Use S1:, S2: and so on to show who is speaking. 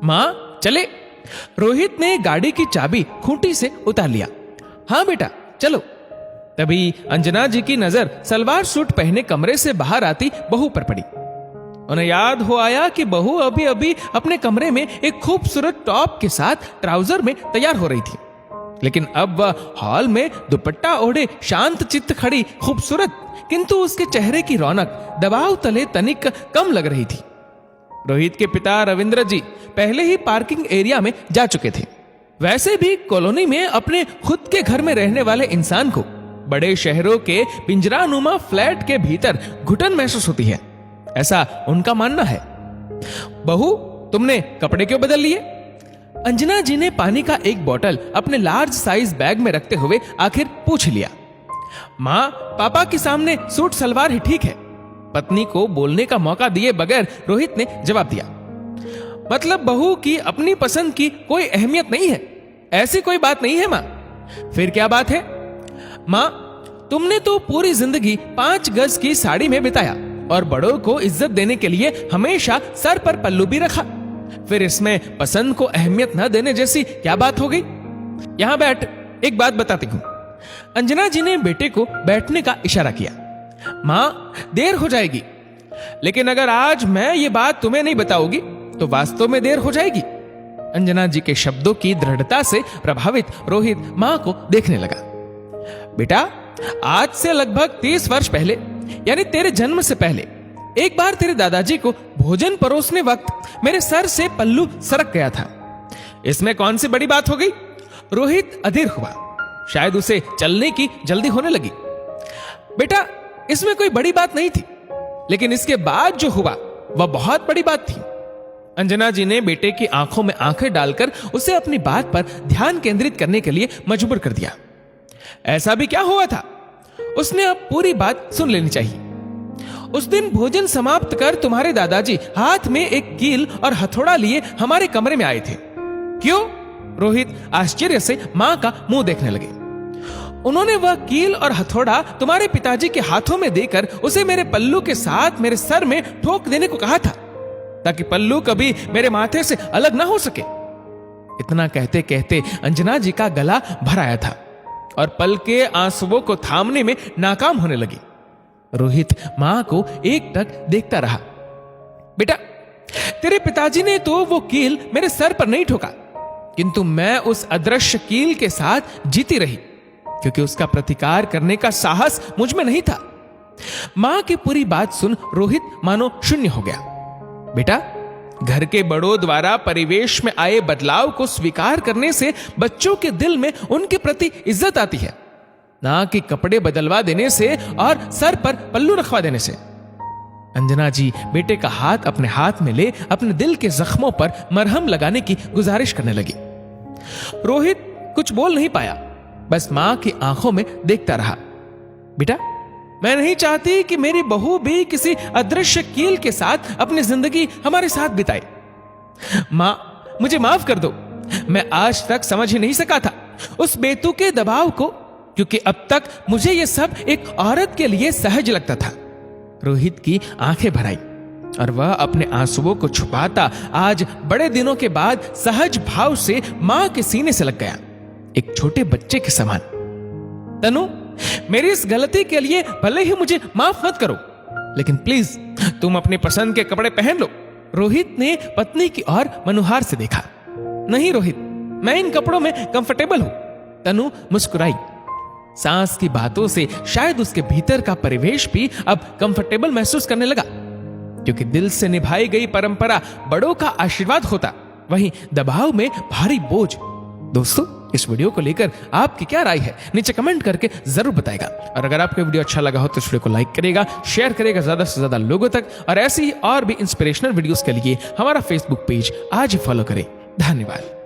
S1: माँ चले। रोहित ने गाड़ी की चाबी खूंटी से उतार लिया। हाँ बेटा चलो। तभी अंजना जी की नजर सलवार सूट पहने कमरे से बाहर आती बहू पर पड़ी। उन्हें याद हो आया कि बहू अभी अभी अपने कमरे में एक खूबसूरत टॉप के साथ ट्राउजर में तैयार हो रही थी, लेकिन अब वह हॉल में दुपट्टा ओढ़े शांत चित्त खड़ी, खूबसूरत, किंतु उसके चेहरे की रौनक दबाव तले तनिक कम लग रही थी। रोहित के पिता रविंद्र जी पहले ही पार्किंग एरिया में जा चुके थे। वैसे भी कॉलोनी में अपने खुद के घर में रहने वाले इंसान को बड़े शहरों के पिंजरानुमा फ्लैट के भीतर घुटन महसूस होती है, ऐसा उनका मानना है। बहू तुमने कपड़े क्यों बदल लिए? अंजना जी ने पानी का एक बोतल अपने लार्ज साइज बैग में रखते हुए आखिर पूछ लिया। माँ पापा के सामने सूट सलवार ही ठीक है, पत्नी को बोलने का मौका दिए बगैर रोहित ने जवाब दिया। मतलब बहू की अपनी पसंद की कोई अहमियत नहीं है, ऐसी कोई बात नहीं है माँ। फिर क्या बात है? माँ तुमने तो पूरी जिंदगी 5 गज की साड़ी में बिताया और बड़ों को इज्जत देने के लिए हमेशा सर पर पल्लू भी रखा, फिर इसमें पसंद को अहमियत न देने जैसी क्या बात हो गई? यहां बैठ, एक बात बताती हूं। अंजना जी ने बेटे को बैठने का इशारा किया। मां देर हो जाएगी, लेकिन अगर आज मैं ये बात तुम्हें नहीं बताऊंगी तो वास्तव में देर हो जाएगी। अंजना जी के शब्दों की दृढ़ता से प्रभावित रोहित मां को देखने लगा। बेटा आज से लगभग 30 वर्ष पहले, यानी तेरे जन्म से पहले, एक बार तेरे दादाजी को भोजन परोसने वक्त मेरे सर से पल्लू सरक गया था। इसमें कौन सी बड़ी बात हो गई? रोहित अधीर हुआ, शायद उसे चलने की जल्दी होने लगी। बेटा इसमें कोई बड़ी बात नहीं थी, लेकिन इसके बाद जो हुआ वह बहुत बड़ी बात थी। अंजना जी ने बेटे की आंखों में आंखें डालकर उसे अपनी बात पर ध्यान केंद्रित करने के लिए मजबूर कर दिया। ऐसा भी क्या हुआ था? उसने अब पूरी बात सुन लेनी चाहिए। उस दिन भोजन समाप्त कर तुम्हारे दादाजी हाथ में एक कील और हथौड़ा लिए हमारे कमरे में आए थे। क्यों? रोहित आश्चर्य से मां का मुंह देखने लगे। उन्होंने वह कील और हथौड़ा तुम्हारे पिताजी के हाथों में देकर उसे मेरे पल्लू के साथ मेरे सर में ठोक देने को कहा था, ताकि पल्लू कभी मेरे माथे से अलग ना हो सके। इतना कहते कहते अंजना जी का गला भर आया था और पल के आंसुओं को थामने में नाकाम होने लगी। रोहित मां को एकटक देखता रहा। बेटा तेरे पिताजी ने तो वो कील मेरे सर पर नहीं ठोका, किंतु मैं उस अदृश्य कील के साथ जीती रही, क्योंकि उसका प्रतिकार करने का साहस मुझ में नहीं था। मां की पूरी बात सुन रोहित मानो शून्य हो गया। बेटा घर के बड़ों द्वारा परिवेश में आए बदलाव को स्वीकार करने से बच्चों के दिल में उनके प्रति इज्जत आती है, ना कि कपड़े बदलवा देने से और सर पर पल्लू रखवा देने से। अंजना जी बेटे का हाथ अपने हाथ में ले अपने दिल के जख्मों पर मरहम लगाने की गुजारिश करने लगी। रोहित कुछ बोल नहीं पाया, बस मां की आंखों में देखता रहा। बेटा मैं नहीं चाहती कि मेरी बहू भी किसी अदृश्य कील के साथ अपनी जिंदगी हमारे साथ बिताए। मां मुझे माफ कर दो, मैं आज तक समझ ही नहीं सका था उस बेतुके दबाव को, क्योंकि अब तक मुझे यह सब एक औरत के लिए सहज लगता था। रोहित की आंखें भर आई और वह अपने आंसुओं को छुपाता आज बड़े दिनों के बाद सहज भाव से मां के सीने से लग गया, एक छोटे बच्चे के समान। तनु मेरी इस गलती के लिए भले ही मुझे माफ मत करो, लेकिन प्लीज तुम अपनी पसंद के कपड़े पहन लो। रोहित ने पत्नी की ओर मनुहार से देखा। नहीं रोहित, मैं इन कपड़ों में कंफर्टेबल हूं। तनु मुस्कुराई। सांस की बातों से शायद उसके भीतर का परिवेश भी अब कंफर्टेबल महसूस करने लगा, क्योंकि दिल से निभाई गई परंपरा बड़ों का आशीर्वाद होता, वहीं दबाव में भारी बोझ। दोस्तों इस वीडियो को लेकर आपकी क्या राय है नीचे कमेंट करके जरूर बताएगा। और अगर आपको वीडियो अच्छा लगा हो तो इस वीडियो को लाइक करेगा, शेयर करेगा ज्यादा से ज्यादा लोगों तक, और ऐसी ही और भी इंस्पिरेशनल वीडियोस के लिए हमारा फेसबुक पेज आज ही फॉलो करें। धन्यवाद।